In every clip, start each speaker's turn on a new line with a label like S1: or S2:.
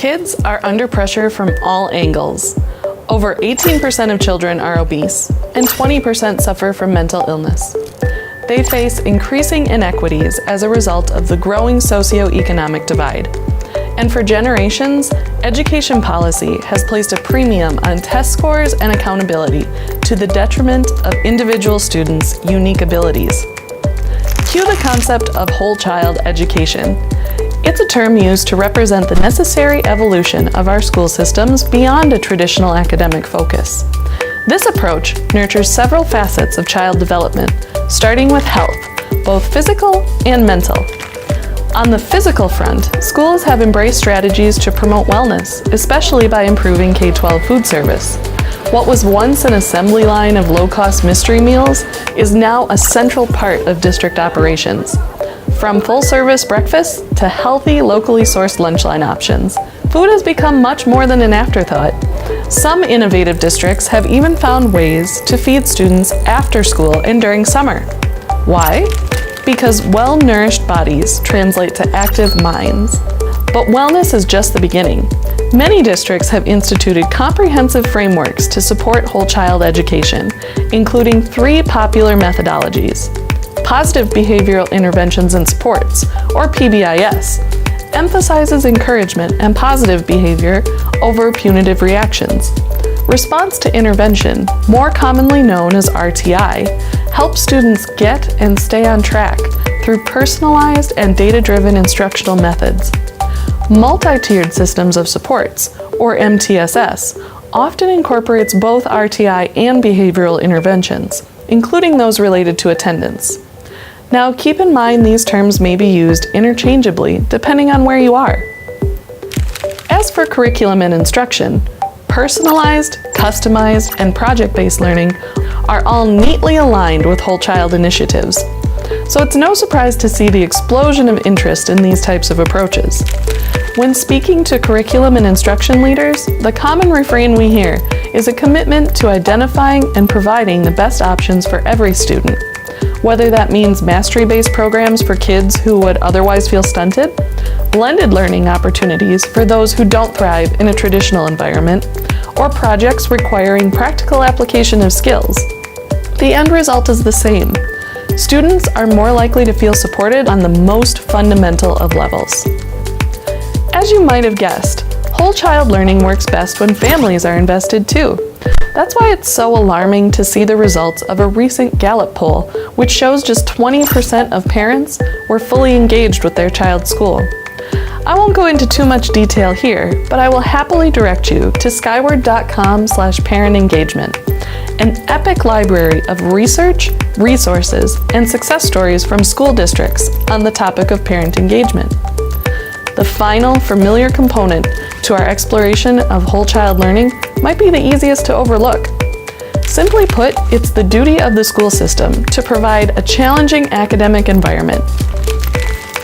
S1: Kids are under pressure from all angles. Over 18% of children are obese, and 20% suffer from mental illness. They face increasing inequities as a result of the growing socioeconomic divide. And for generations, education policy has placed a premium on test scores and accountability to the detriment of individual students' unique abilities. Cue the concept of whole child education. It's a term used to represent the necessary evolution of our school systems beyond a traditional academic focus. This approach nurtures several facets of child development, starting with health, both physical and mental. On the physical front, schools have embraced strategies to promote wellness, especially by improving K-12 food service. What was once an assembly line of low-cost mystery meals is now a central part of district operations. From full-service breakfast to healthy, locally sourced lunch line options, food has become much more than an afterthought. Some innovative districts have even found ways to feed students after school and during summer. Why? Because well-nourished bodies translate to active minds. But wellness is just the beginning. Many districts have instituted comprehensive frameworks to support whole child education, including 3 popular methodologies. Positive Behavioral Interventions and Supports, or PBIS, emphasizes encouragement and positive behavior over punitive reactions. Response to Intervention, more commonly known as RTI, helps students get and stay on track through personalized and data-driven instructional methods. Multi-tiered systems of supports, or MTSS, often incorporates both RTI and behavioral interventions, including those related to attendance. Now, keep in mind these terms may be used interchangeably depending on where you are. As for curriculum and instruction, personalized, customized, and project-based learning are all neatly aligned with whole child initiatives. So it's no surprise to see the explosion of interest in these types of approaches. When speaking to curriculum and instruction leaders, the common refrain we hear is a commitment to identifying and providing the best options for every student. Whether that means mastery-based programs for kids who would otherwise feel stunted, blended learning opportunities for those who don't thrive in a traditional environment, or projects requiring practical application of skills, the end result is the same. Students are more likely to feel supported on the most fundamental of levels. As you might have guessed, whole child learning works best when families are invested too. That's why it's so alarming to see the results of a recent Gallup poll, which shows just 20% of parents were fully engaged with their child's school. I won't go into too much detail here, but I will happily direct you to skyward.com/parent-engagement, an epic library of research, resources, and success stories from school districts on the topic of parent engagement. The final familiar component to our exploration of whole child learning might be the easiest to overlook. Simply put, it's the duty of the school system to provide a challenging academic environment.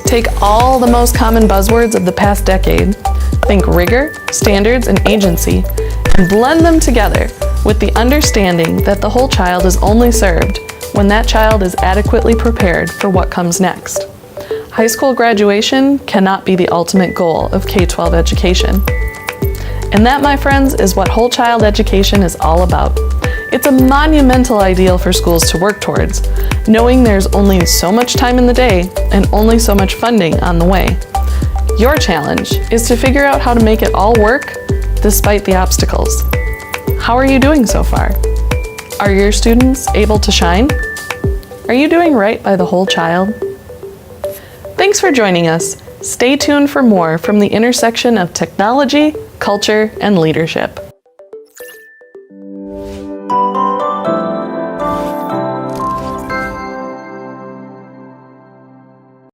S1: Take all the most common buzzwords of the past decade, think rigor, standards, and agency, and blend them together with the understanding that the whole child is only served when that child is adequately prepared for what comes next. High school graduation cannot be the ultimate goal of K-12 education. And that, my friends, is what whole child education is all about. It's a monumental ideal for schools to work towards, knowing there's only so much time in the day and only so much funding on the way. Your challenge is to figure out how to make it all work despite the obstacles. How are you doing so far? Are your students able to shine? Are you doing right by the whole child? Thanks for joining us. Stay tuned for more from the intersection of technology, culture, and leadership.